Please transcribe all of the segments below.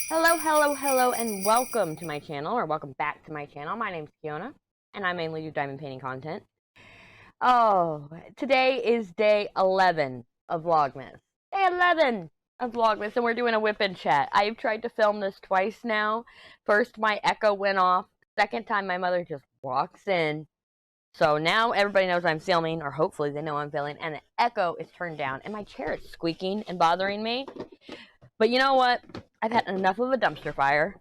Hello, hello, hello, and welcome to my channel, or welcome back to my channel. My name's Keona, and I mainly do diamond painting content. Oh, today is day 11 of Vlogmas. Day 11 of Vlogmas, and we're doing a WIP Chat. I've tried to film this twice now. First, my echo went off. Second time, my mother just walks in. So now everybody knows I'm filming, or hopefully they know I'm filming, and the echo is turned down, and my chair is squeaking and bothering me. But you know what? I've had enough of a dumpster fire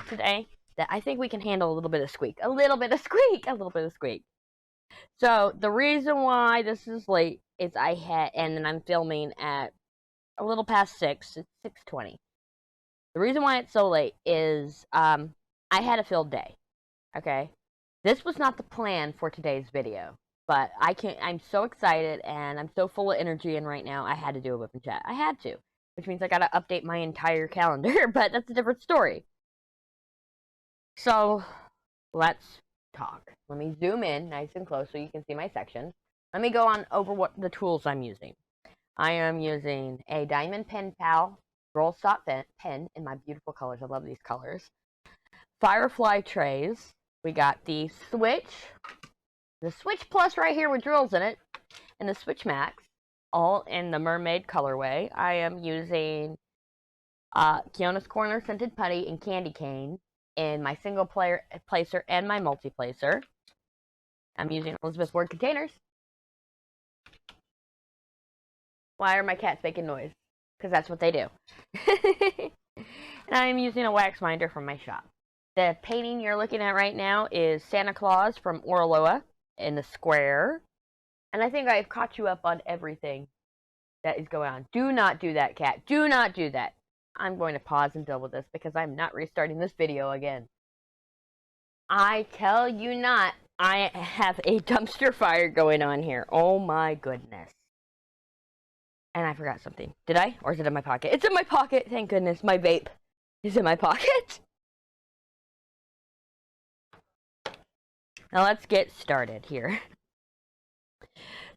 today that I think we can handle a little bit of squeak. A little bit of squeak. A little bit of squeak. So the reason why this is late is and then I'm filming at a little past 6. It's 6:20. The reason why it's so late is I had a filled day. Okay? This was not the plan for today's video. But I'm so excited and I'm so full of energy, and right now I had to do a WIP Chat. I had to. Which means I gotta update my entire calendar, but that's a different story. So, let's talk. Let me zoom in nice and close so you can see my section. Let me go on over what the tools I'm using. I am using a Diamond Pen Pal roll stop pen in my beautiful colors. I love these colors. Firefly trays. We got the Switch Plus right here with drills in it, and the Switch Max, all in the mermaid colorway. I am using Keona's Corner Scented Putty and Candy Cane in my single placer and my multi-placer. I'm using Elizabeth Word containers. Why are my cats making noise? Because that's what they do. And I'm using a wax binder from my shop. The painting you're looking at right now is Santa Claus from Orloa in the square. And I think I've caught you up on everything that is going on. Do not do that, cat. Do not do that. I'm going to pause and deal with this because I'm not restarting this video again. I tell you not, I have a dumpster fire going on here. Oh my goodness. And I forgot something. Did I? Or is it in my pocket? It's in my pocket. Thank goodness. My vape is in my pocket. Now let's get started here.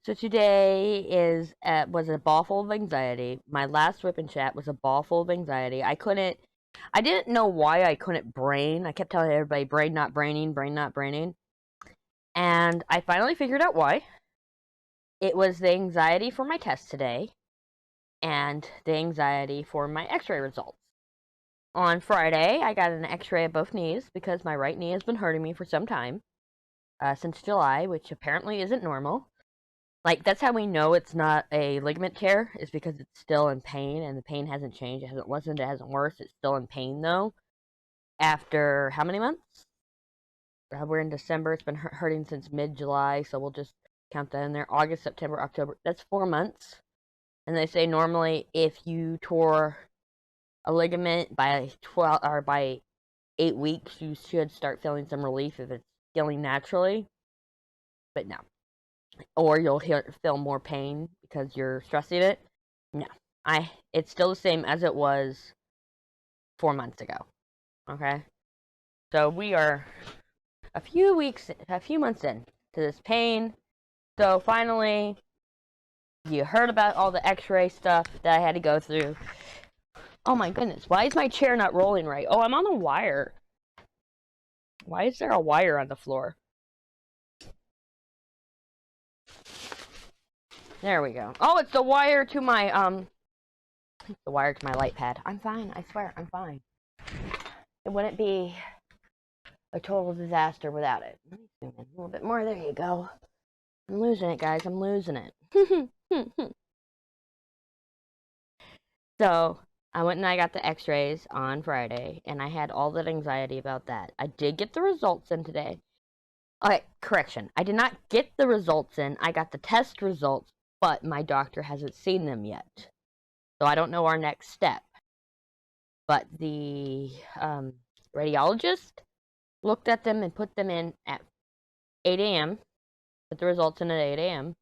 So today was a ball full of anxiety. My last WIP Chat was a ball full of anxiety. I didn't know why I couldn't brain. I kept telling everybody, brain not braining, brain not braining. And I finally figured out why. It was the anxiety for my test today, and the anxiety for my x-ray results. On Friday, I got an x-ray of both knees because my right knee has been hurting me for some time. Since July, which apparently isn't normal. Like, that's how we know it's not a ligament tear, is because it's still in pain, and the pain hasn't changed. It hasn't lessened, it hasn't worse. It's still in pain, though. After how many months? We're in December. It's been hurting since mid-July, so we'll just count that in there. August, September, October. That's 4 months. And they say normally if you tore a ligament by 8 weeks, you should start feeling some relief if it's healing naturally. But no. Or you'll feel more pain because you're stressing it. No. It's still the same as it was 4 months ago. Okay? So we are a few months in to this pain. So finally, you heard about all the x-ray stuff that I had to go through. Oh my goodness, why is my chair not rolling right? Oh, I'm on a wire. Why is there a wire on the floor? There we go. Oh, it's the wire to my, light pad. I'm fine. I swear, I'm fine. It wouldn't be a total disaster without it. Let me zoom in a little bit more. There you go. I'm losing it, guys. I'm losing it. So, I went and I got the x-rays on Friday, and I had all that anxiety about that. I did get the results in today. Okay, correction. I did not get the results in. I got the test results, but my doctor hasn't seen them yet. So I don't know our next step. But the radiologist looked at them and put them in at 8 a.m. Put the results in at 8 a.m.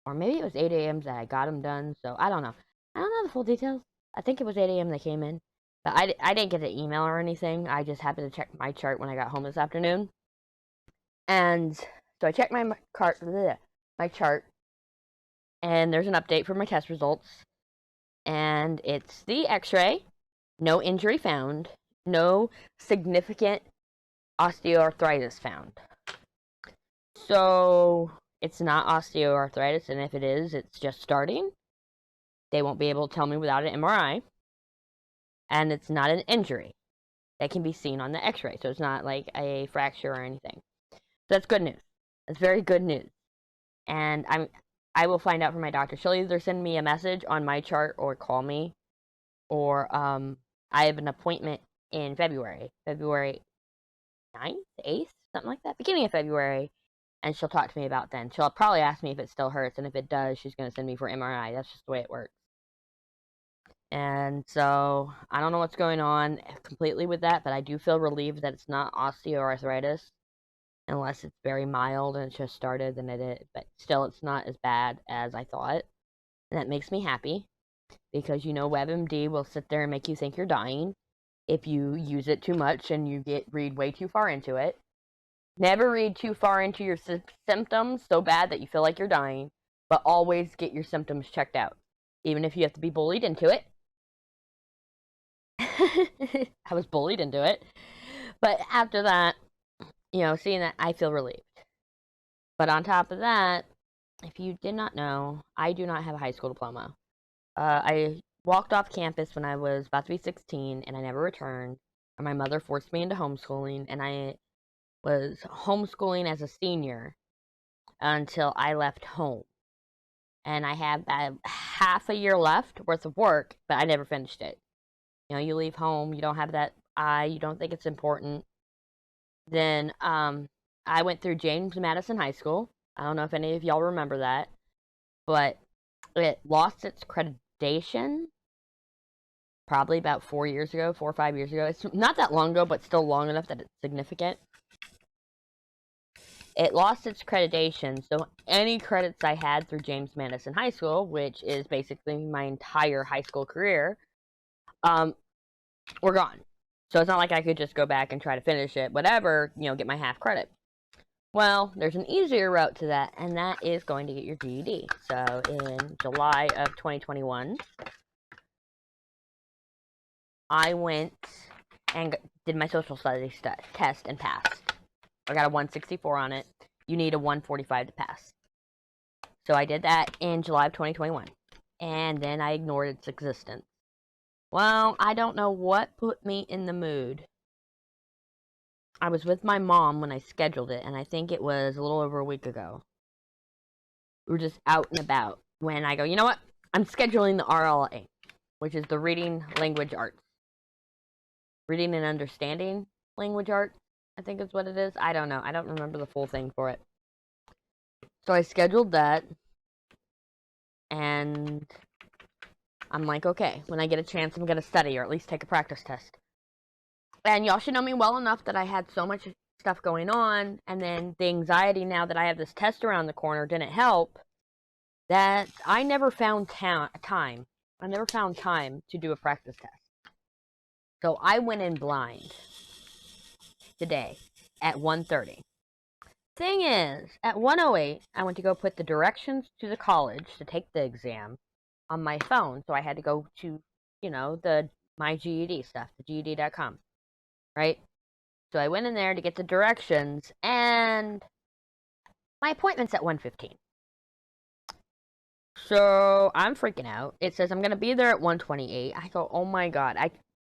Or maybe it was 8 a.m. that I got them done. So I don't know. I don't know the full details. I think it was 8 a.m. they came in. But I didn't get an email or anything. I just happened to check my chart when I got home this afternoon. And so I checked my chart, and there's an update for my test results. And it's the x-ray, No injury found. No significant osteoarthritis found. So it's not osteoarthritis, and if it is, it's just starting. They won't be able to tell me without an MRI. And it's not an injury that can be seen on the x-ray. So it's not like a fracture or anything. So that's good news. That's very good news. And I will find out from my doctor. She'll either send me a message on my chart or call me. Or I have an appointment in February 9th, 8th, something like that, beginning of February, and she'll talk to me about then. She'll probably ask me if it still hurts, and if it does, she's going to send me for MRI. That's just the way it works. And so I don't know what's going on completely with that, but I do feel relieved that it's not osteoarthritis, unless it's very mild and it's just started, then it is. But still, it's not as bad as I thought, and that makes me happy, because you know WebMD will sit there and make you think you're dying if you use it too much and you read way too far into it. Never read too far into your symptoms so bad that you feel like you're dying, but always get your symptoms checked out, even if you have to be bullied into it. I was bullied into it. But after that, you know, seeing that, I feel relieved. But on top of that, if you did not know, I do not have a high school diploma. I walked off campus when I was about to be 16, and I never returned. And my mother forced me into homeschooling, and I was homeschooling as a senior until I left home. And I have half a year left worth of work, but I never finished it. You know, you leave home, you don't have that eye, you don't think it's important. Then I went through James Madison High School. I don't know if any of y'all remember that, but it lost its accreditation probably about 4 years ago, 4 or 5 years ago. It's not that long ago, but still long enough that it's significant. It lost its accreditation, so any credits I had through James Madison High School, which is basically my entire high school career, were gone. So it's not like I could just go back and try to finish it, whatever, you know, get my half credit. Well, there's an easier route to that, and that is going to get your GED. So in July of 2021, I went and did my social studies test and passed. I got a 164 on it. You need a 145 to pass. So I did that in July of 2021. And then I ignored its existence. Well, I don't know what put me in the mood. I was with my mom when I scheduled it, and I think it was a little over a week ago. We were just out and about when I go, you know what? I'm scheduling the RLA, which is the Reading Language Arts. Reading and Understanding Language Arts, I think is what it is. I don't know. I don't remember the full thing for it. So I scheduled that, and I'm like, okay, when I get a chance, I'm going to study, or at least take a practice test. And y'all should know me well enough that I had so much stuff going on, and then the anxiety now that I have this test around the corner didn't help, that I never found time. I never found time to do a practice test. So I went in blind today at 1:30. Thing is, at 1:08, I went to go put the directions to the college to take the exam on my phone, so I had to go to, you know, my GED stuff, the GED.com, right? So I went in there to get the directions, and my appointment's at 1:15. So I'm freaking out. It says I'm going to be there at 1:28. I go, oh my god. I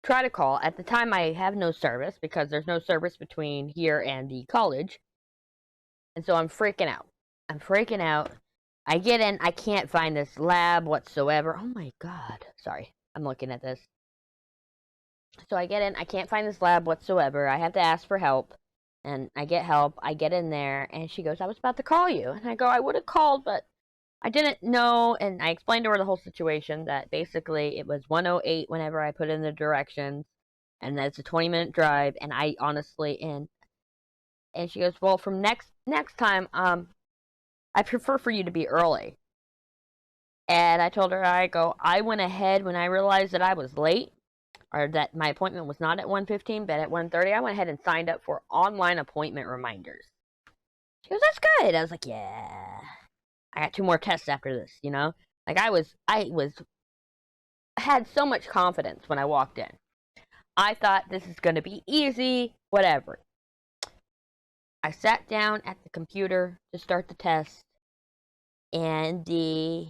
try to call. At the time, I have no service because there's no service between here and the college. And so I'm freaking out. I'm freaking out. I get in. I can't find this lab whatsoever. Oh my god. Sorry. I'm looking at this. So I get in. I can't find this lab whatsoever. I have to ask for help. And I get help. I get in there. And she goes, I was about to call you. And I go, I would have called, but I didn't know. And I explained to her the whole situation, that basically it was 1:08 whenever I put in the directions. And that's a 20-minute drive. And I honestly, and she goes, well, from next time, I prefer for you to be early. And I told her, I went ahead when I realized that I was late, or that my appointment was not at 1:15, but at 1:30, I went ahead and signed up for online appointment reminders. She goes, that's good. I was like, yeah. I got 2 more tests after this, you know? Like, I had so much confidence when I walked in. I thought this is going to be easy, whatever. I sat down at the computer to start the test, and the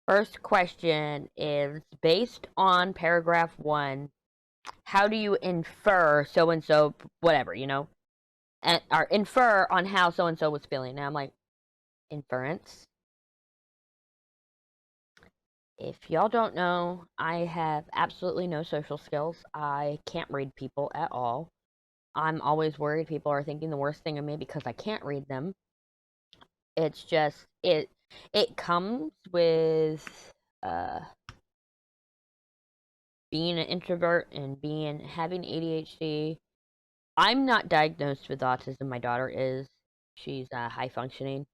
first question is based on paragraph 1. How do you infer so and so, whatever, or infer on how so and so was feeling? And I'm like, inference? If y'all don't know, I have absolutely no social skills. I can't read people at all. I'm always worried people are thinking the worst thing of me because I can't read them. It's just it comes with being an introvert and having ADHD. I'm not diagnosed with autism. My daughter is. She's high functioning,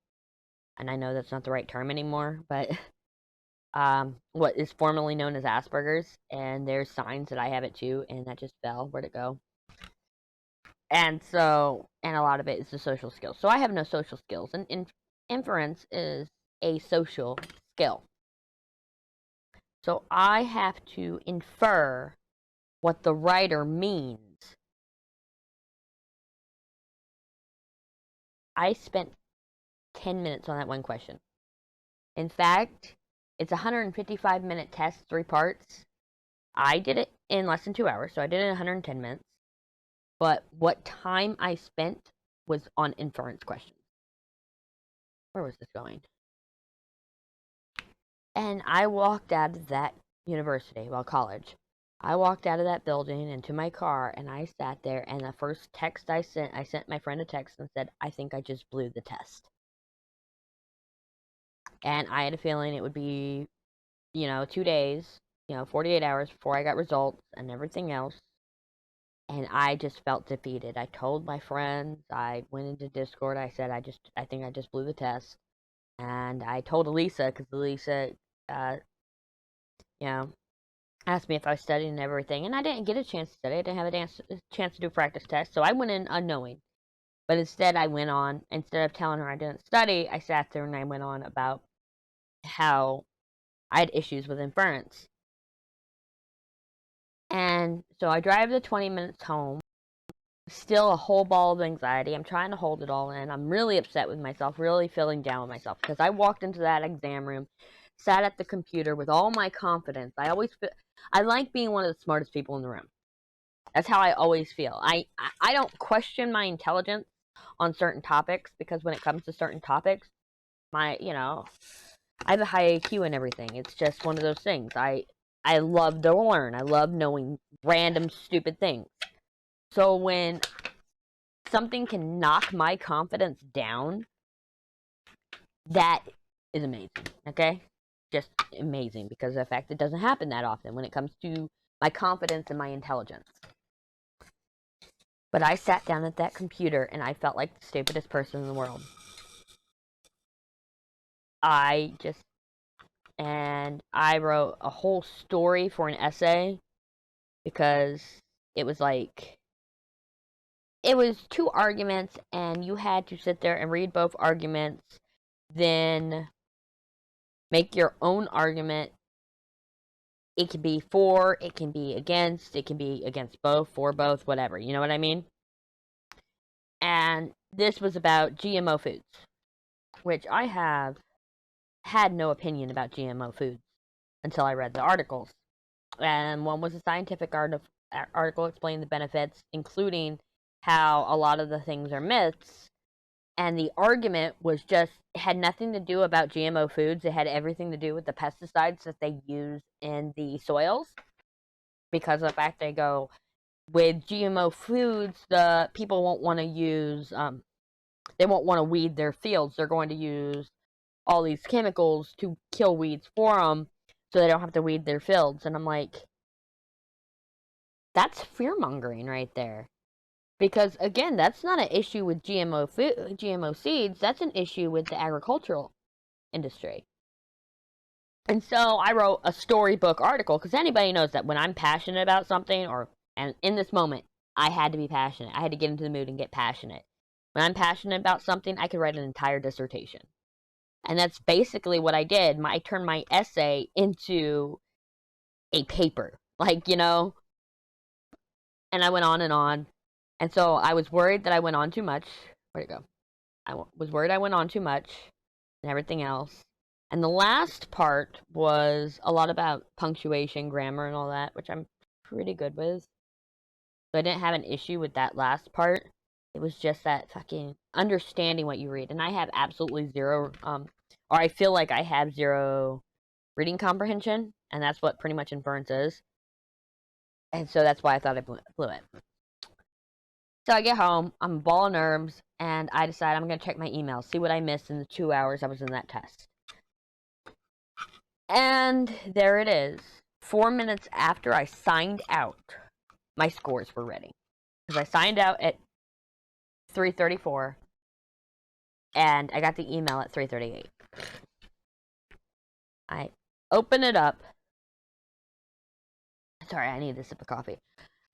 and I know that's not the right term anymore, but what is formerly known as Asperger's, and there's signs that I have it too, and that just fell. Where'd it go? And a lot of it is the social skills. So I have no social skills, and inference is a social skill. So I have to infer what the writer means. I spent 10 minutes on that one question. In fact, it's a 155-minute test, 3 parts. I did it in less than 2 hours, so I did it in 110 minutes. But what time I spent was on inference questions. Where was this going? And I walked out of that university, well, college. I walked out of that building into my car, and I sat there, and the first text I sent my friend a text and said, I think I just blew the test. And I had a feeling it would be, 2 days, 48 hours before I got results and everything else. And I just felt defeated. I told my friends, I went into Discord, I said, I think I just blew the test. And I told Elisa, because Elisa, asked me if I was studying and everything. And I didn't get a chance to study. I didn't have a chance to do practice tests. So I went in unknowing. But instead, instead of telling her I didn't study, I sat there and I went on about how I had issues with inference. And so I drive the 20 minutes home, still a whole ball of anxiety. I'm trying to hold it all in. I'm really upset with myself, really feeling down with myself, because I walked into that exam room, sat at the computer with all my confidence. I like being one of the smartest people in the room. That's how I always feel. I don't question my intelligence on certain topics, because when it comes to certain topics, I have a high IQ and everything. It's just one of those things. I love to learn. I love knowing random stupid things. So when something can knock my confidence down, that is amazing, okay? Just amazing, because of the fact it doesn't happen that often when it comes to my confidence and my intelligence. But I sat down at that computer and I felt like the stupidest person in the world. I wrote a whole story for an essay, because it was 2 arguments, and you had to sit there and read both arguments, then make your own argument. It can be for, it can be against both, for both, whatever. You know what I mean? And this was about GMO foods, which I have had no opinion about GMO foods until I read the articles. And one was a scientific article explaining the benefits, including how a lot of the things are myths. And the argument had nothing to do about GMO foods. It had everything to do with the pesticides that they use in the soils. Because of the fact they go, with GMO foods, the people won't want to use, they won't want to weed their fields. They're going to use all these chemicals to kill weeds for them, so they don't have to weed their fields. And I'm like, that's fear-mongering right there. Because, again, that's not an issue with GMO seeds. That's an issue with the agricultural industry. And so I wrote a storybook article, because anybody knows that when I'm passionate about something, and in this moment, I had to be passionate. I had to get into the mood and get passionate. When I'm passionate about something, I could write an entire dissertation. And that's basically what I did. I turned my essay into a paper. And I went on and on. And so I was worried that I went on too much. Where'd it go? Was worried I went on too much and everything else. And the last part was a lot about punctuation, grammar, and all that, which I'm pretty good with. So I didn't have an issue with that last part. It was just that fucking understanding what you read. And I have absolutely zero, or I feel like I have zero reading comprehension. And that's what pretty much inference is. And so that's why I thought I blew it. So I get home, I'm a ball of nerves, and I decide I'm going to check my email, see what I missed in the 2 hours I was in that test. And there it is. 4 minutes after I signed out, my scores were ready. Because I signed out at 3:34, and I got the email at 3:38. I open it up. Sorry, I need a sip of coffee.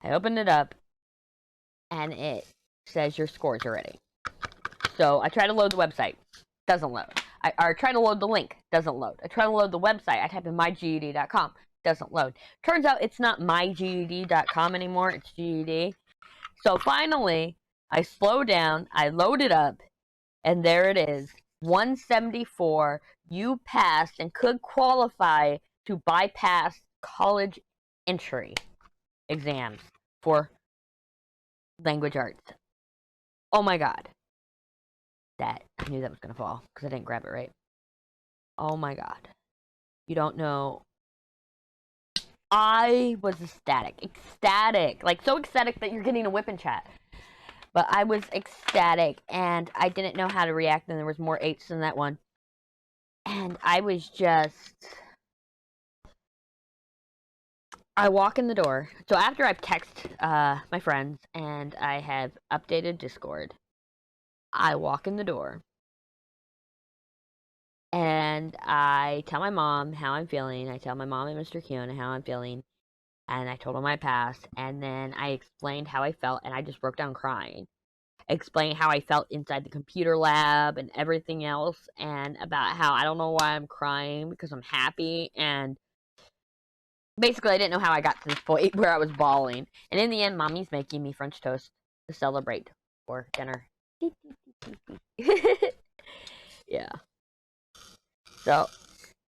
I opened it up, and it says your scores are ready. So I try to load the website. Doesn't load. I try to load the link. Doesn't load. I try to load the website. I type in myged.com. Doesn't load. Turns out it's not myged.com anymore. It's GED. So finally, I slow down. I load it up. And there it is. 174. You passed and could qualify to bypass college entry exams for language arts. Oh my god. I knew that was going to fall because I didn't grab it right. Oh my god. You don't know. I was ecstatic. Like, so ecstatic that you're getting a WIP Chat. But I was ecstatic, and I didn't know how to react, and there was more 8s than that one. And I was just... I walk in the door. So after I've texted my friends, and I have updated Discord, I walk in the door. And I tell my mom how I'm feeling. I tell my mom and Mr. Keona how I'm feeling. And I told them my past. And then I explained how I felt. And I just broke down crying. Explained how I felt inside the computer lab and everything else. And about how I don't know why I'm crying because I'm happy. And basically I didn't know how I got to this point where I was bawling. And in the end, Mommy's making me French toast to celebrate for dinner. Yeah. So,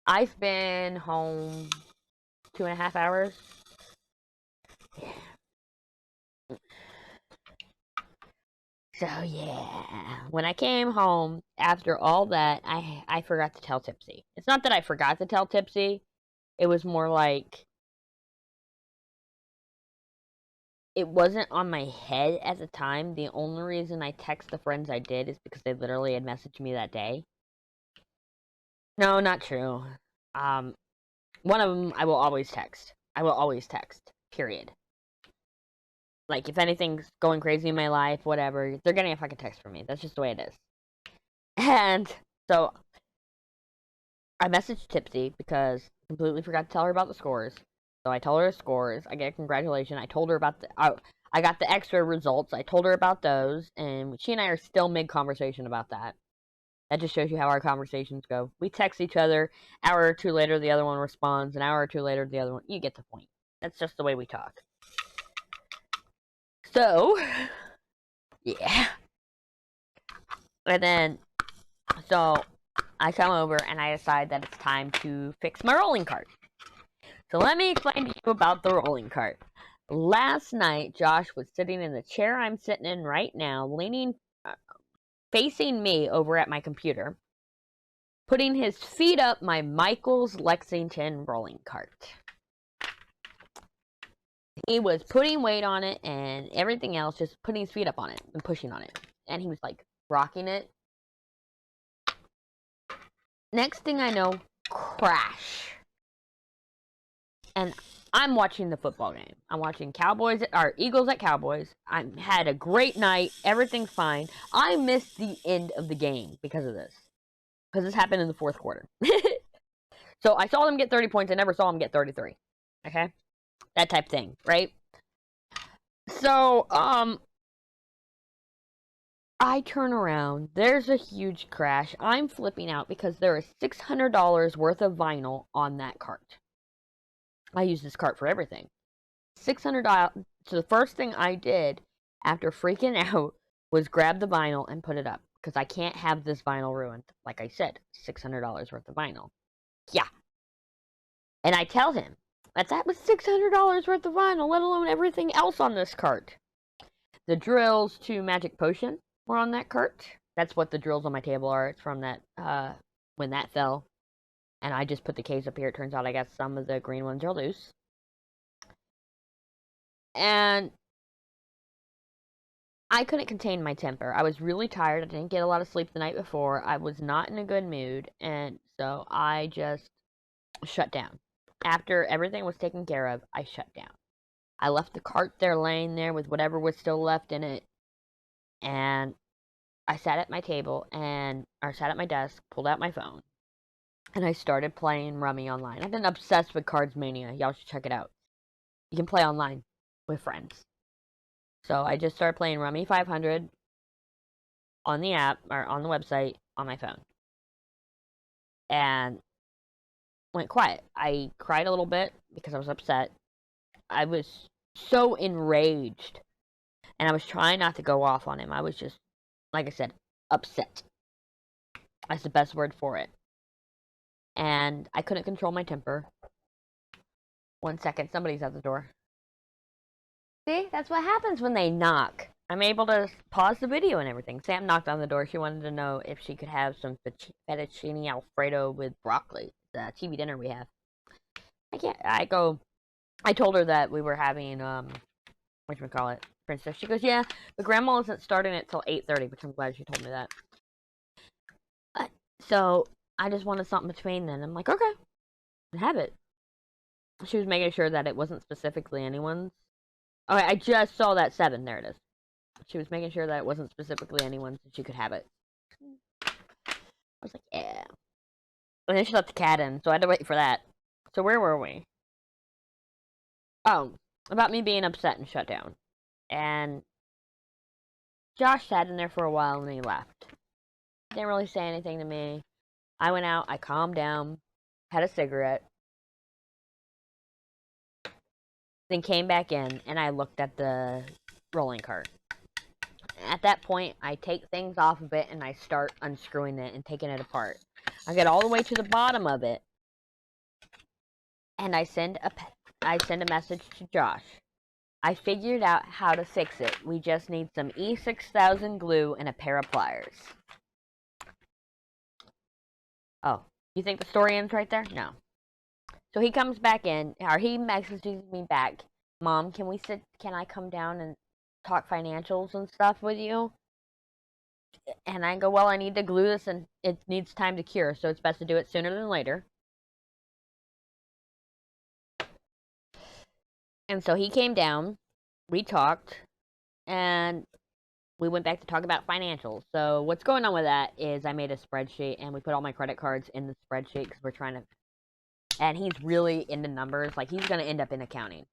I've been home 2.5 hours. So, yeah. When I came home, after all that, I forgot to tell Tipsy. It's not that I forgot to tell Tipsy. It was more like... It wasn't on my head at the time. The only reason I text the friends I did is because they literally had messaged me that day. No, not true. One of them I will always text. I will always text. Period. Like, if anything's going crazy in my life, whatever, they're getting a fucking text from me. That's just the way it is. And so, I messaged Tipsy because I completely forgot to tell her about the scores. So I told her the scores. I get a congratulations. I told her about the... I got the extra results. I told her about those. And she and I are still mid-conversation about that. That just shows you how our conversations go. We text each other. Hour or two later, the other one responds. An hour or two later, the other one... You get the point. That's just the way we talk. So, yeah. And then, so, I come over and I decide that it's time to fix my rolling cart. So let me explain to you about the rolling cart. Last night, Josh was sitting in the chair I'm sitting in right now, leaning, facing me over at my computer, putting his feet up my Michaels Lexington rolling cart. He was putting weight on it and everything else, just putting his feet up on it and pushing on it. And he was like rocking it. Next thing I know, crash. And I'm watching the football game. I'm watching Eagles at Cowboys. I had a great night. Everything's fine. I missed the end of the game because of this. Because this happened in the fourth quarter. So I saw them get 30 points. I never saw them get 33. Okay? That type thing, right? So, I turn around. There's a huge crash. I'm flipping out because there is $600 worth of vinyl on that cart. I use this cart for everything. $600. So the first thing I did after freaking out was grab the vinyl and put it up. Because I can't have this vinyl ruined. Like I said, $600 worth of vinyl. Yeah. And I tell him that was $600 worth of vinyl, let alone everything else on this cart. The drills to Magic Potion were on that cart. That's what the drills on my table are. It's from that, when that fell. And I just put the case up here. It turns out I guess some of the green ones are loose. And I couldn't contain my temper. I was really tired. I didn't get a lot of sleep the night before. I was not in a good mood. And so I just shut down. After everything was taken care of, I shut down. I left the cart there laying there with whatever was still left in it. And I sat at my table or sat at my desk, pulled out my phone, and I started playing Rummy online. I've been obsessed with Cards Mania. Y'all should check it out. You can play online with friends. So I just started playing Rummy 500 on the app, or on the website, on my phone. And went quiet. I cried a little bit because I was upset. I was so enraged. And I was trying not to go off on him. I was just, like I said, upset. That's the best word for it. And I couldn't control my temper. 1 second, somebody's at the door. See, that's what happens when they knock. I'm able to pause the video and everything. Sam knocked on the door. She wanted to know if she could have some fettuccine alfredo with broccoli. The TV dinner we have. I can't. I told her that we were having whatchamacallit, Princess. She goes, yeah, but Grandma isn't starting it till 8:30, which I'm glad she told me that. So I just wanted something between then. I'm like, okay, have it. She was making sure that it wasn't specifically anyone's. Okay, I just saw that 7. There it is. She was making sure that it wasn't specifically anyone's, so she could have it. I was like, yeah. And then she let the cat in, so I had to wait for that. So where were we? Oh, about me being upset and shut down. And Josh sat in there for a while and he left. Didn't really say anything to me. I went out, I calmed down, had a cigarette, then came back in and I looked at the rolling cart. At that point, I take things off of it and I start unscrewing it and taking it apart. I get all the way to the bottom of it and I send a message to Josh. I figured out how to fix it. We just need some E6000 glue and a pair of pliers. Oh, you think the story ends right there? No. So he comes back in, or he messages me back, Mom, can I come down and talk financials and stuff with you? And I go, well, I need to glue this and it needs time to cure, so it's best to do it sooner than later. And so he came down, we talked, and we went back to talk about financials. So what's going on with that is I made a spreadsheet and we put all my credit cards in the spreadsheet because we're trying to, and he's really into numbers. Like, he's going to end up in accounting.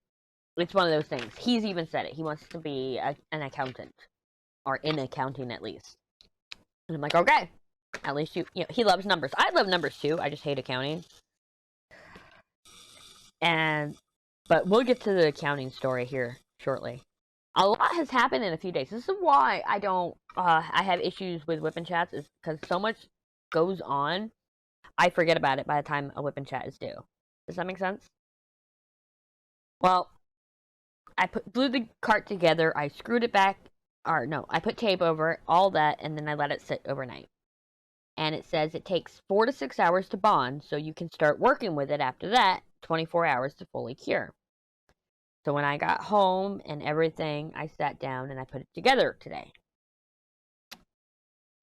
It's one of those things. He's even said it. He wants to be an accountant, or in accounting at least. And I'm like, okay, at least you know, he loves numbers. I love numbers too. I just hate accounting. But we'll get to the accounting story here shortly. A lot has happened in a few days. This is why I have issues with WIP Chats, is because so much goes on, I forget about it by the time a WIP Chat is due. Does that make sense? Well, I glued the cart together, I screwed it back, or no, I put tape over it, all that, and then I let it sit overnight. And it says it takes 4 to 6 hours to bond, so you can start working with it after that, 24 hours to fully cure. So when I got home and everything, I sat down and I put it together today.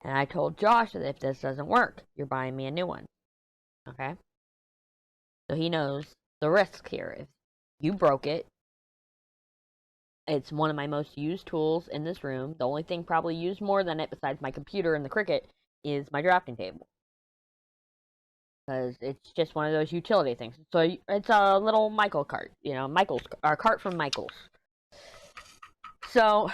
And I told Josh that if this doesn't work, you're buying me a new one. Okay? So he knows the risk here. If you broke it, it's one of my most used tools in this room. The only thing probably used more than it, besides my computer and the Cricut, is my drafting table. Because it's just one of those utility things. So it's a little Michael cart, you know, our cart from Michael's. So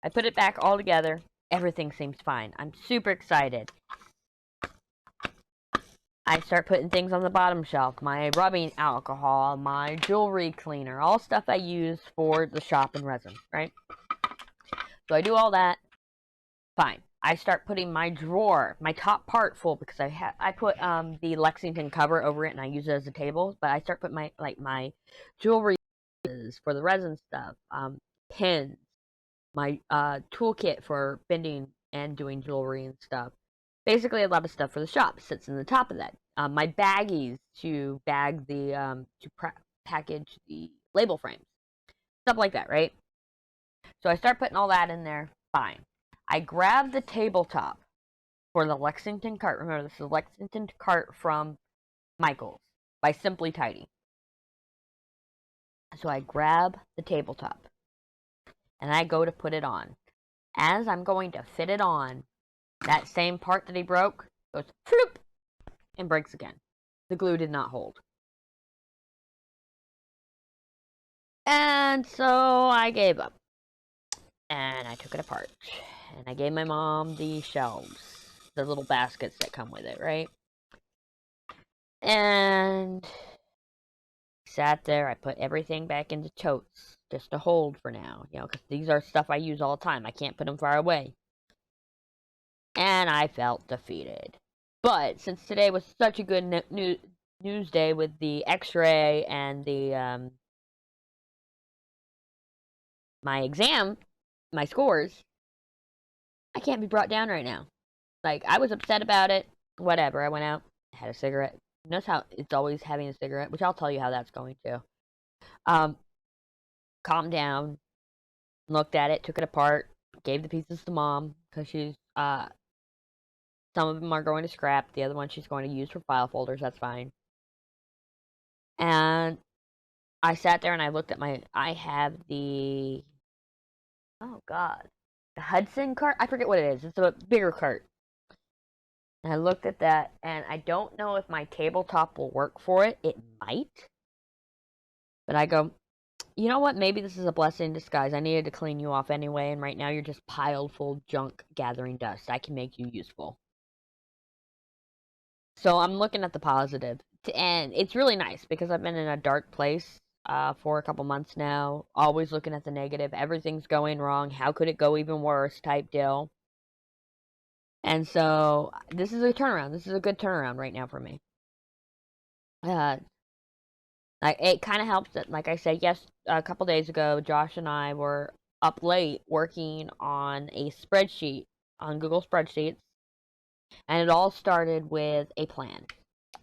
I put it back all together. Everything seems fine. I'm super excited. I start putting things on the bottom shelf. My rubbing alcohol, my jewelry cleaner, all stuff I use for the shop and resin, right? So I do all that. Fine. I start putting my drawer, my top part full, because I put the Lexington cover over it and I use it as a table. But I start putting my jewelry for the resin stuff, pins, my toolkit for bending and doing jewelry and stuff. Basically, a lot of stuff for the shop sits in the top of that. My baggies to bag the package the label frames, stuff like that, right? So I start putting all that in there. Fine. I grab the tabletop for the Lexington cart. Remember, this is a Lexington cart from Michaels by Simply Tidy. So I grab the tabletop and I go to put it on. As I'm going to fit it on, that same part that he broke goes floop and breaks again. The glue did not hold. And so I gave up. And I took it apart. And I gave my mom the shelves, the little baskets that come with it, right? And sat there. I put everything back into totes just to hold for now, you know, because these are stuff I use all the time. I can't put them far away. And I felt defeated. But since today was such a good news day with the X-ray and the my exam, my scores, I can't be brought down right now. Like, I was upset about it. Whatever. I went out, had a cigarette. Notice how it's always having a cigarette, which I'll tell you how that's going to. Calmed down, looked at it, took it apart, gave the pieces to mom because she's some of them are going to scrap. The other one she's going to use for file folders. That's fine. And I sat there and I looked at I have the, oh God, the Hudson cart? I forget what it is. It's a bigger cart. And I looked at that and I don't know if my tabletop will work for it. It might. But I go, you know what? Maybe this is a blessing in disguise. I needed to clean you off anyway, and right now you're just piled full of junk gathering dust. I can make you useful. So I'm looking at the positive. And it's really nice because I've been in a dark place for a couple months now. Always looking at the negative. Everything's going wrong. How could it go even worse type deal. And so this is a turnaround. This is a good turnaround right now for me. It kind of helps that, like I said, yes, a couple days ago, Josh and I were up late working on a spreadsheet on Google Spreadsheets. And it all started with a plan.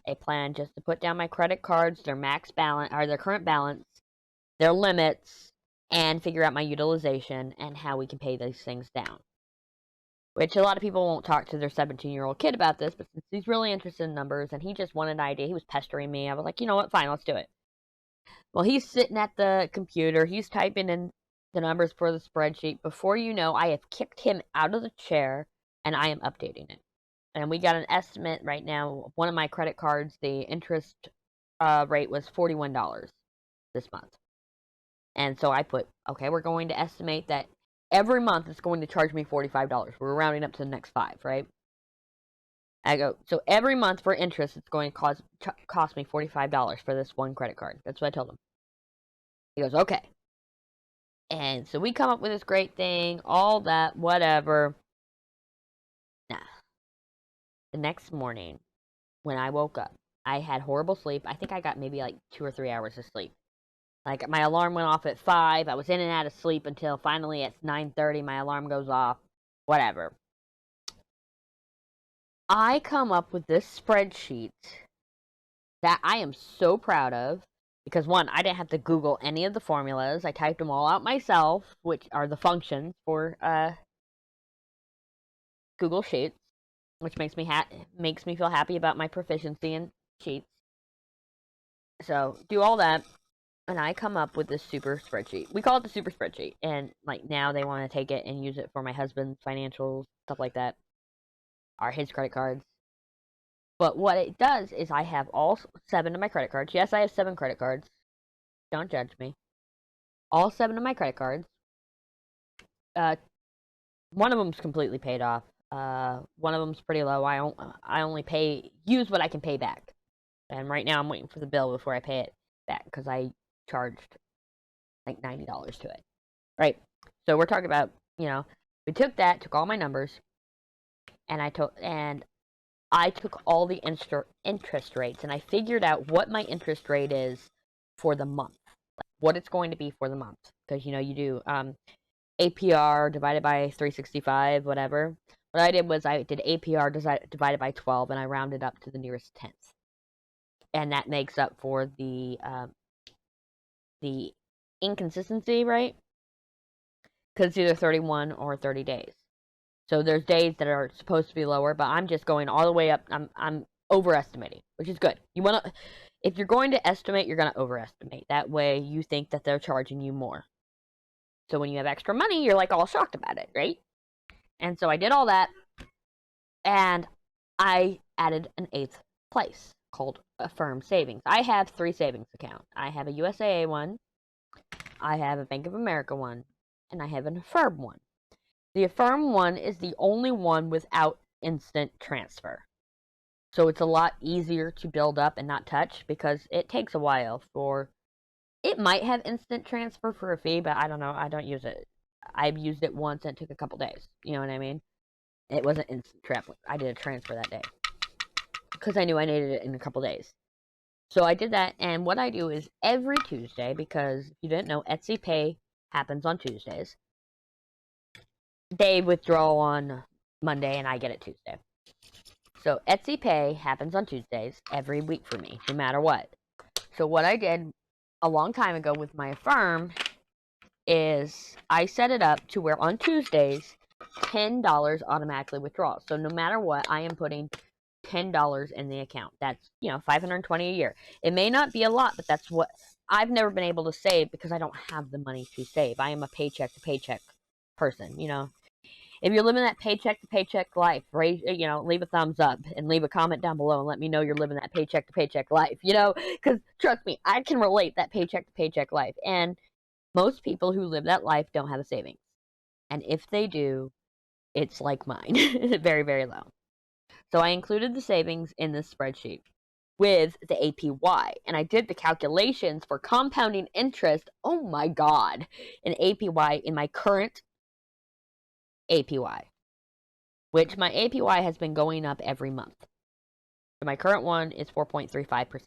A plan just to put down my credit cards, their max balance, or their current balance, their limits, and figure out my utilization and how we can pay these things down. Which a lot of people won't talk to their 17-year-old kid about this, but since he's really interested in numbers and he just wanted an idea, he was pestering me. I was like, you know what, fine, let's do it. Well, he's sitting at the computer, he's typing in the numbers for the spreadsheet. Before you know, I have kicked him out of the chair and I am updating it. And we got an estimate right now. One of my credit cards, the interest rate was $41 this month. And so I put, okay, we're going to estimate that every month it's going to charge me $45. We're rounding up to the next 5, right? I go, so every month for interest, it's going to cost me $45 for this one credit card. That's what I told him. He goes, okay. And so we come up with this great thing, all that, whatever. Nah. The next morning, when I woke up, I had horrible sleep. I think I got maybe like 2 or 3 hours of sleep. Like, my alarm went off at 5. I was in and out of sleep until finally at 9:30 my alarm goes off. Whatever. I come up with this spreadsheet that I am so proud of. Because, one, I didn't have to Google any of the formulas. I typed them all out myself, which are the functions for Google Sheets. Which makes me feel happy about my proficiency in sheets. So, do all that, and I come up with this super spreadsheet. We call it the super spreadsheet, and like now they want to take it and use it for my husband's financials, stuff like that, or his credit cards. But what it does is I have all 7 of my credit cards. Yes, I have 7 credit cards. Don't judge me. All 7 of my credit cards. One of them's completely paid off. One of them's pretty low. I only use what I can pay back. And right now I'm waiting for the bill before I pay it back because I charged like $90 to it. Right? So we're talking about, we took all my numbers, and I took all the interest rates, and I figured out what my interest rate is for the month, like what it's going to be for the month. Because, you do APR divided by 365, whatever. What I did was I did APR divided by 12, and I rounded up to the nearest tenth. And that makes up for the inconsistency, right? Because it's either 31 or 30 days. So there's days that are supposed to be lower, but I'm just going all the way up. I'm overestimating, which is good. If you're going to estimate, you're going to overestimate. That way you think that they're charging you more. So when you have extra money, you're like all shocked about it, right? And so I did all that, and I added an 8th place called Affirm Savings. I have 3 savings accounts. I have a USAA one, I have a Bank of America one, and I have an Affirm one. The Affirm one is the only one without instant transfer. So it's a lot easier to build up and not touch because it takes a while for... It might have instant transfer for a fee, but I don't know. I don't use it. I've used it once and it took a couple days. You know what I mean? It wasn't instant transfer. I did a transfer that day because I knew I needed it in a couple days. So I did that, and what I do is every Tuesday, because if you didn't know, Etsy Pay happens on Tuesdays. They withdraw on Monday, and I get it Tuesday. So Etsy Pay happens on Tuesdays every week for me, no matter what. So what I did a long time ago with my Affirm is I set it up to where on Tuesdays, $10 automatically withdraws. So no matter what, I am putting $10 in the account. That's, $520 a year. It may not be a lot, but that's what I've never been able to save because I don't have the money to save. I am a paycheck to paycheck person, If you're living that paycheck to paycheck life, leave a thumbs up and leave a comment down below and let me know you're living that paycheck to paycheck life, because trust me, I can relate that paycheck to paycheck life. And most people who live that life don't have a savings. And if they do, it's like mine, very, very low. So I included the savings in this spreadsheet with the APY, and I did the calculations for compounding interest. Oh my God, in APY in my current APY, which my APY has been going up every month. So my current one is 4.35%.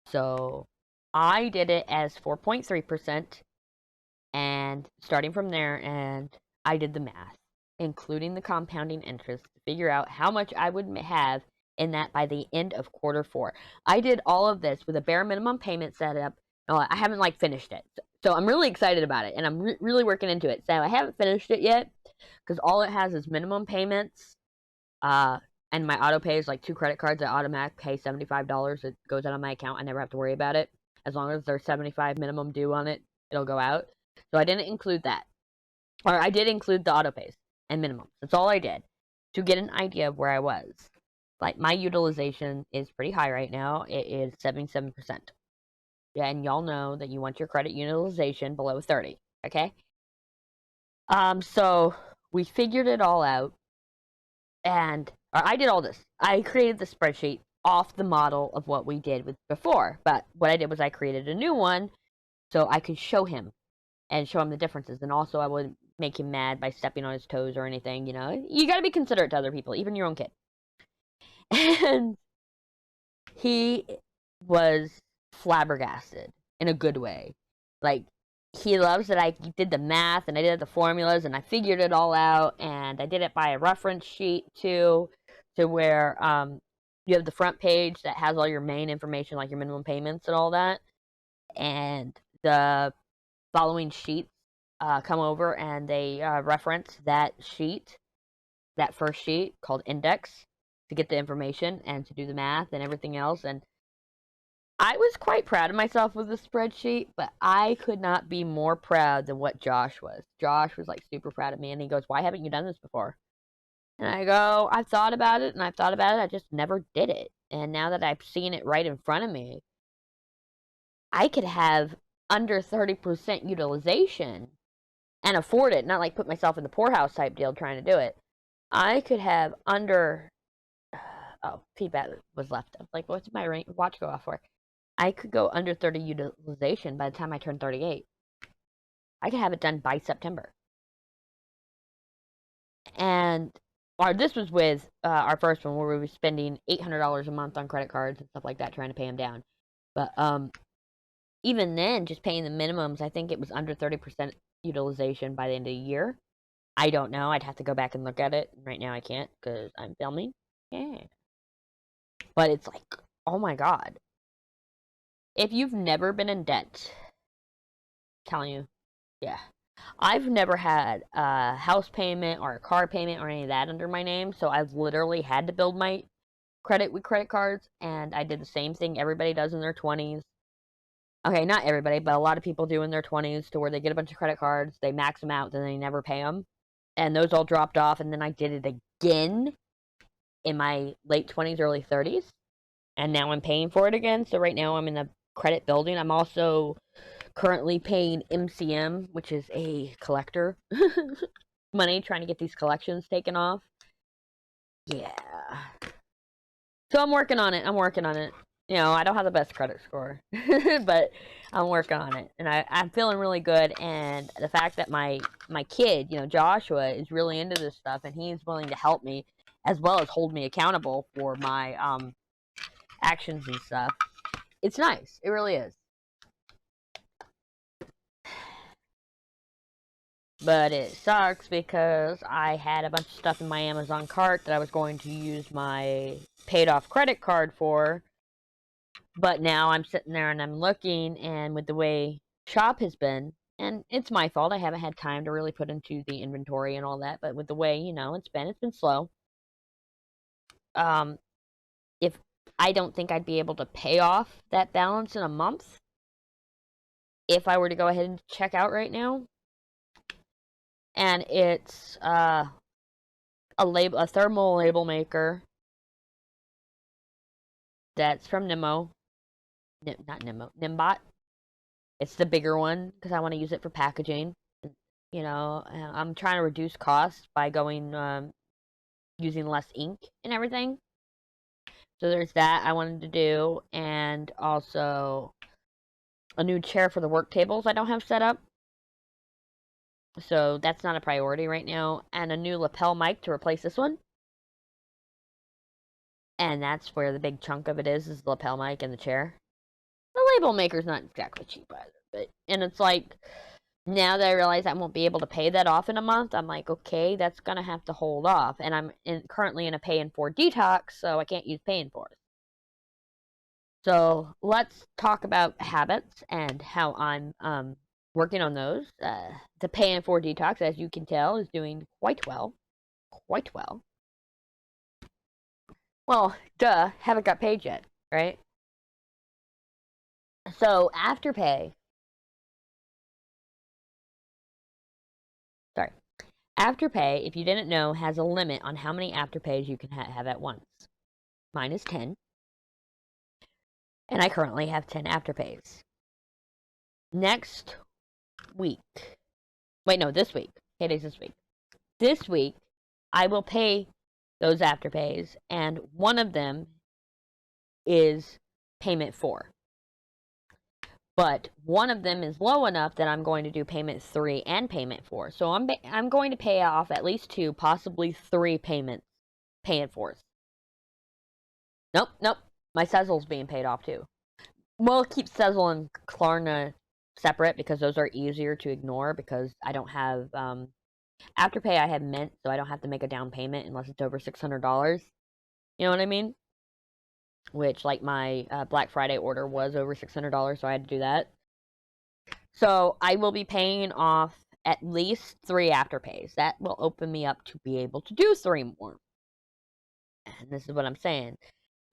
So I did it as 4.3%, and starting from there, and I did the math, including the compounding interest, to figure out how much I would have in that by the end of quarter 4. I did all of this with a bare minimum payment set up. No, I haven't finished it. So I'm really excited about it, and I'm really working into it. So I haven't finished it yet because all it has is minimum payments, and my auto pay is 2 credit cards that automatic pay $75. It goes out on my account. I never have to worry about it. As long as there's $75 minimum due on it, it'll go out. So I didn't include that. Or I did include the auto pays and minimum. That's all I did to get an idea of where I was. My utilization is pretty high right now. It is 77%. Yeah, and y'all know that you want your credit utilization below 30, okay? So we figured it all out, and I did all this. I created the spreadsheet off the model of what we did with before, but what I did was I created a new one so I could show him and show him the differences, and also I wouldn't make him mad by stepping on his toes or anything, You gotta be considerate to other people, even your own kid. And he was flabbergasted in a good way. He loves that I did the math and I did the formulas and I figured it all out, and I did it by a reference sheet too, to where you have the front page that has all your main information, like your minimum payments and all that, and the following sheets come over and they reference that sheet, that first sheet called index, to get the information and to do the math and everything else. And I was quite proud of myself with the spreadsheet, but I could not be more proud than what Josh was. Josh was super proud of me, and he goes, "Why haven't you done this before?" And I go, "I've thought about it, and I've thought about it, I just never did it. And now that I've seen it right in front of me, I could have under 30% utilization and afford it, not put myself in the poorhouse type deal trying to do it. I could have under. Oh, feedback was left. I was like, what's my watch go off for? I could go under 30 utilization by the time I turn 38. I could have it done by September. And this was with our first one where we were spending $800 a month on credit cards and stuff like that, trying to pay them down. But even then, just paying the minimums, I think it was under 30% utilization by the end of the year. I don't know. I'd have to go back and look at it. Right now I can't because I'm filming. Yeah. But it's like, oh my god. If you've never been in debt, I'm telling you, yeah. I've never had a house payment or a car payment or any of that under my name, so I've literally had to build my credit with credit cards, and I did the same thing everybody does in their 20s. Okay, not everybody, but a lot of people do in their 20s, to where they get a bunch of credit cards, they max them out, then they never pay them. And those all dropped off, and then I did it again in my late 20s, early 30s. And now I'm paying for it again, so right now I'm in the credit building. I'm also currently paying MCM, which is a collector money, trying to get these collections taken off. Yeah. So I'm working on it. You know, I don't have the best credit score, but I'm working on it. And I'm feeling really good. And the fact that my kid, you know, Joshua, is really into this stuff, and he's willing to help me, as well as hold me accountable for my actions and stuff. It's nice. It really is. But it sucks because I had a bunch of stuff in my Amazon cart that I was going to use my paid off credit card for. But now I'm sitting there and I'm looking, and with the way shop has been, and it's my fault, I haven't had time to really put into the inventory and all that, but with the way, you know, it's been slow. If I don't think I'd be able to pay off that balance in a month if I were to go ahead and check out right now. And it's a thermal label maker that's from Nimbot. It's the bigger one because I want to use it for packaging. You know, I'm trying to reduce costs by going using less ink and everything. So there's that I wanted to do, and also a new chair for the work tables I don't have set up. So that's not a priority right now, and a new lapel mic to replace this one. And that's where the big chunk of it is the lapel mic and the chair. The label maker's not exactly cheap either, but, and it's like, now that I realize I won't be able to pay that off in a month, I'm like, okay, that's gonna have to hold off. And I'm currently in a pay in 4 detox, so I can't use pay in 4s. So let's talk about habits and how I'm working on those. The pay in 4 detox, as you can tell, is doing quite well. Quite well. Well, duh, haven't got paid yet, right? So Afterpay, sorry, Afterpay, if you didn't know, has a limit on how many Afterpays you can have at once. Mine is 10, and I currently have 10 Afterpays. Next week, wait, no, this week. Payday's this week. This week, I will pay those Afterpays, and one of them is payment 4. But one of them is low enough that I'm going to do payment 3 and payment 4. So I'm going to pay off at least 2, possibly 3 payments, payment 4s. Nope. My Sezzle's being paid off too. We'll keep Sezzle and Klarna separate because those are easier to ignore because I don't have Afterpay. I have Mint, so I don't have to make a down payment unless it's over $600. You know what I mean? Which, like, my Black Friday order was over $600, so I had to do that. So I will be paying off at least 3 Afterpays. That will open me up to be able to do 3 more. And this is what I'm saying.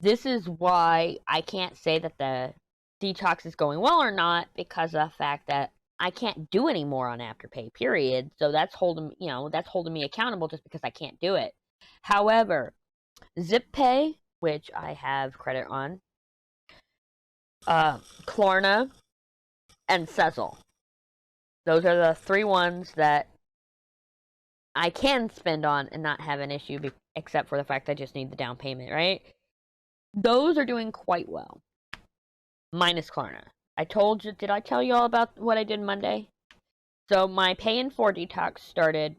This is why I can't say that the detox is going well or not, because of the fact that I can't do any more on Afterpay, period. So that's holding me accountable just because I can't do it. However, ZipPay, which I have credit on, Klarna, and Sezzle. Those are the 3 ones that I can spend on and not have an issue, except for the fact I just need the down payment, right? Those are doing quite well. Minus Klarna. I told you, did I tell you all about what I did Monday? So my pay in 4 detox started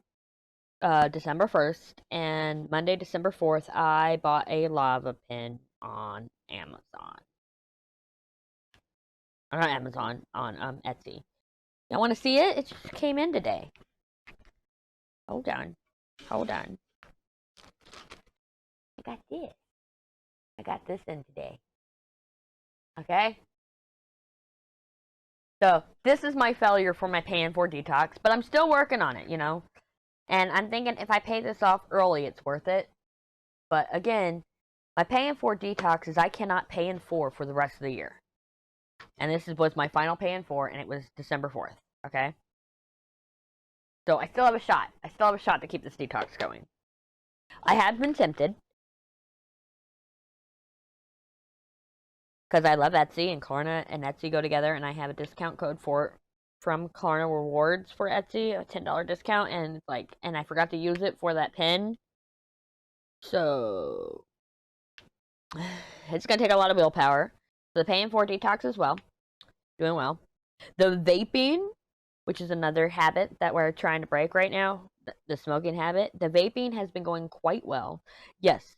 December 1st, and Monday, December 4th, I bought a lava pin on Amazon. Or not Amazon, on Etsy. Y'all want to see it? It just came in today. Hold on. Hold on. I got this. I got this in today. Okay? So, this is my failure for my pay in 4 detox, but I'm still working on it, you know? And I'm thinking if I pay this off early, it's worth it. But again, my pay in 4 detox is I cannot pay in 4 for the rest of the year. And this was my final pay in 4, and it was December 4th, okay? So I still have a shot. I still have a shot to keep this detox going. I have been tempted. Because I love Etsy, and Klarna and Etsy go together, and I have a discount code from Klarna Rewards for Etsy, a $10 discount, and it's like, and I forgot to use it for that pin. So it's gonna take a lot of willpower. So the pay in 4 detox as well. Doing well. The vaping, which is another habit that we're trying to break right now, the smoking habit. The vaping has been going quite well. Yes,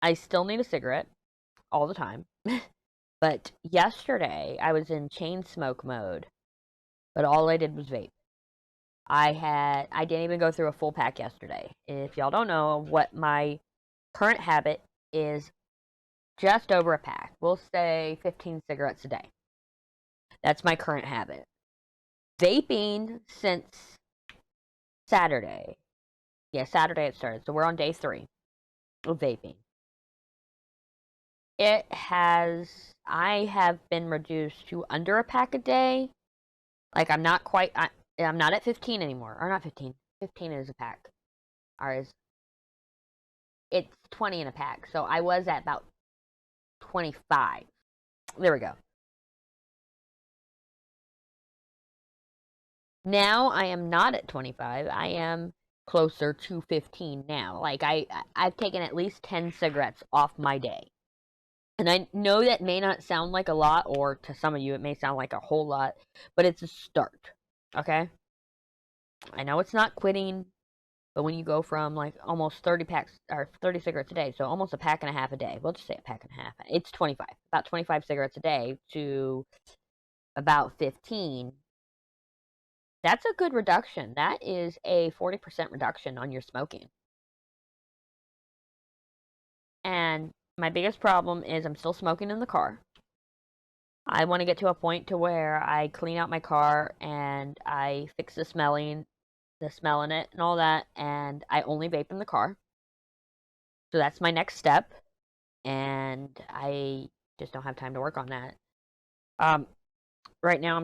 I still need a cigarette all the time. But yesterday, I was in chain smoke mode, but all I did was vape. I didn't even go through a full pack yesterday. If y'all don't know what my current habit is, just over a pack. We'll say 15 cigarettes a day. That's my current habit. Vaping since Saturday. Yeah, Saturday it started, so we're on day 3 of vaping. I have been reduced to under a pack a day. Like, I'm not at 15 anymore. Or not 15. 15 is a pack. It's 20 in a pack. So I was at about 25. There we go. Now I am not at 25. I am closer to 15 now. Like, I've taken at least 10 cigarettes off my day. And I know that may not sound like a lot, or to some of you it may sound like a whole lot, but it's a start, okay? I know it's not quitting, but when you go from like almost 30 packs, or 30 cigarettes a day, so almost a pack and a half a day, we'll just say a pack and a half, it's 25, about 25 cigarettes a day to about 15, that's a good reduction. That is a 40% reduction on your smoking. And my biggest problem is I'm still smoking in the car. I want to get to a point to where I clean out my car and I fix the smell in it and all that, and I only vape in the car. So that's my next step, and I just don't have time to work on that. Right now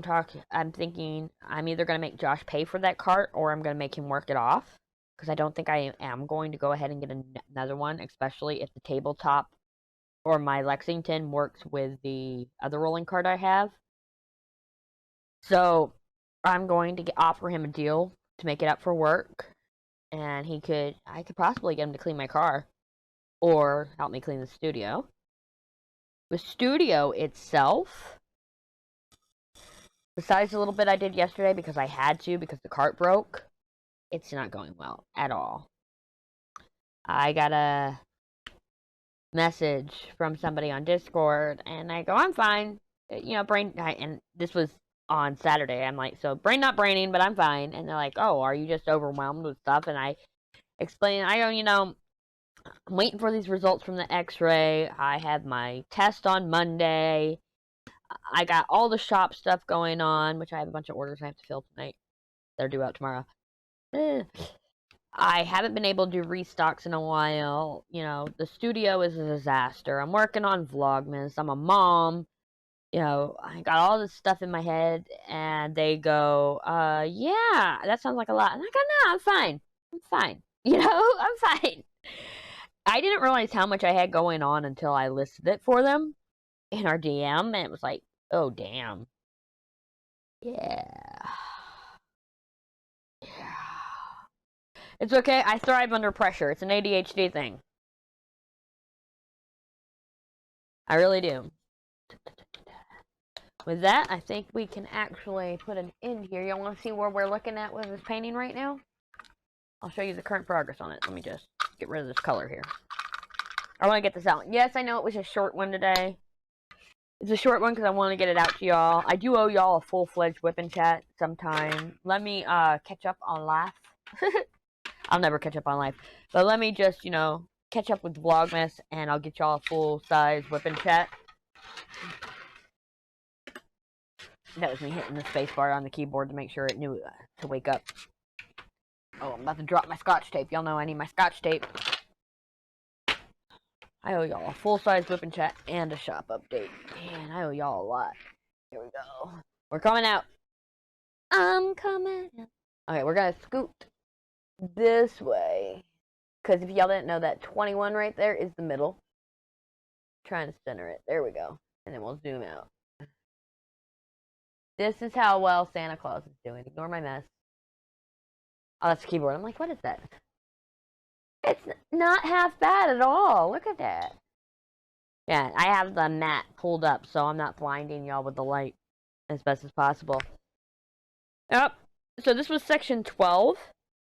I'm thinking I'm either going to make Josh pay for that cart, or I'm going to make him work it off, because I don't think I am going to go ahead and get another one, especially if the tabletop or my Lexington works with the other rolling cart I have. So I'm going to offer him a deal to make it up for work, and I could possibly get him to clean my car, or help me clean the studio. The studio itself, besides the little bit I did yesterday because I had to, because the cart broke, it's not going well at all. I got a message from somebody on Discord, and I go, I'm fine. You know, and this was on Saturday. I'm like, so brain not braining, but I'm fine. And they're like, oh, are you just overwhelmed with stuff? And I explain, I go, you know, I'm waiting for these results from the x-ray. I have my test on Monday. I got all the shop stuff going on, which I have a bunch of orders I have to fill tonight. They're due out tomorrow. I haven't been able to do restocks in a while. You know, the studio is a disaster. I'm working on Vlogmas. I'm a mom. You know, I got all this stuff in my head, and they go, yeah, that sounds like a lot. And I go, no, I'm fine. I'm fine. You know, I'm fine. I didn't realize how much I had going on until I listed it for them in our DM, and it was like, oh, damn. Yeah. Yeah. It's okay. I thrive under pressure. It's an ADHD thing. I really do. With that, I think we can actually put an end here. Y'all want to see where we're looking at with this painting right now? I'll show you the current progress on it. Let me just get rid of this color here. I want to get this out. Yes, I know it was a short one today. It's a short one because I want to get it out to y'all. I do owe y'all a full-fledged WIP Chat sometime. Let me catch up on life. I'll never catch up on life. But let me just, you know, catch up with Vlogmas, and I'll get y'all a full-size WIP Chat. That was me hitting the spacebar on the keyboard to make sure it knew to wake up. Oh, I'm about to drop my scotch tape. Y'all know I need my scotch tape. I owe y'all a full-size WIP Chat and a shop update. Man, I owe y'all a lot. Here we go. We're coming out. I'm coming out. Okay, we're gonna scoot this way. Because if y'all didn't know, that 21 right there is the middle. I'm trying to center it. There we go. And then we'll zoom out. This is how well Santa Claus is doing. Ignore my mess. Oh, that's the keyboard. I'm like, what is that? It's not half bad at all. Look at that. Yeah, I have the mat pulled up, so I'm not blinding y'all with the light as best as possible. Yep. So this was section 12.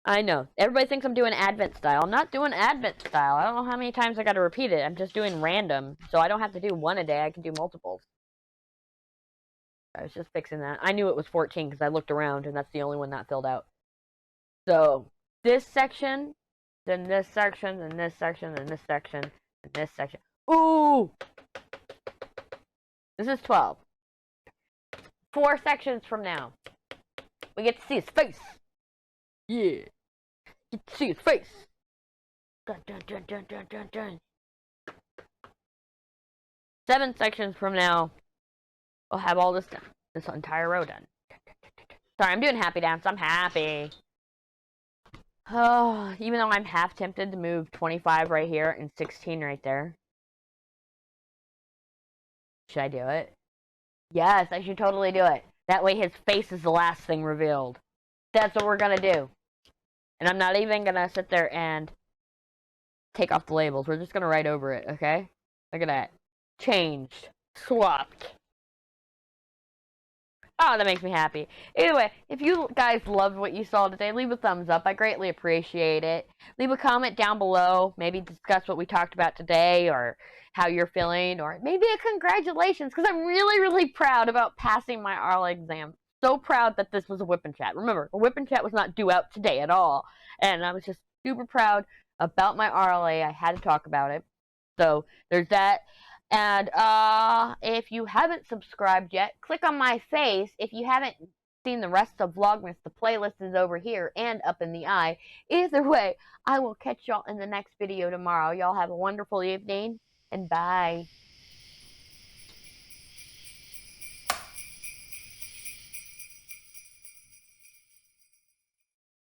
I know. Everybody thinks I'm doing Advent style. I'm not doing Advent style. I don't know how many times I got to repeat it. I'm just doing random, so I don't have to do one a day. I can do multiples. I was just fixing that. I knew it was 14 because I looked around, and that's the only one that filled out. So, this section, then this section, then this section, then this section, and this section. Ooh! This is 12. 4 sections from now, we get to see his face. Yeah. Get to see his face. Dun, dun, dun, dun, dun, dun, dun. 7 sections from now, we'll have all this done. This entire row done. Sorry, I'm doing happy dance. I'm happy. Oh, even though I'm half tempted to move 25 right here and 16 right there. Should I do it? Yes, I should totally do it. That way his face is the last thing revealed. That's what we're gonna do. And I'm not even gonna sit there and take off the labels. We're just gonna write over it, okay? Look at that. Changed. Swapped. Oh, that makes me happy. Anyway, if you guys loved what you saw today, leave a thumbs up. I greatly appreciate it. Leave a comment down below. Maybe discuss what we talked about today or how you're feeling, or maybe a congratulations, because I'm really, really proud about passing my RL exam. So proud that this was a WIP Chat. Remember, a WIP Chat was not due out today at all. And I was just super proud about my RLA. I had to talk about it. So there's that. And if you haven't subscribed yet, click on my face. If you haven't seen the rest of Vlogmas, the playlist is over here and up in the eye. Either way, I will catch y'all in the next video tomorrow. Y'all have a wonderful evening, and bye.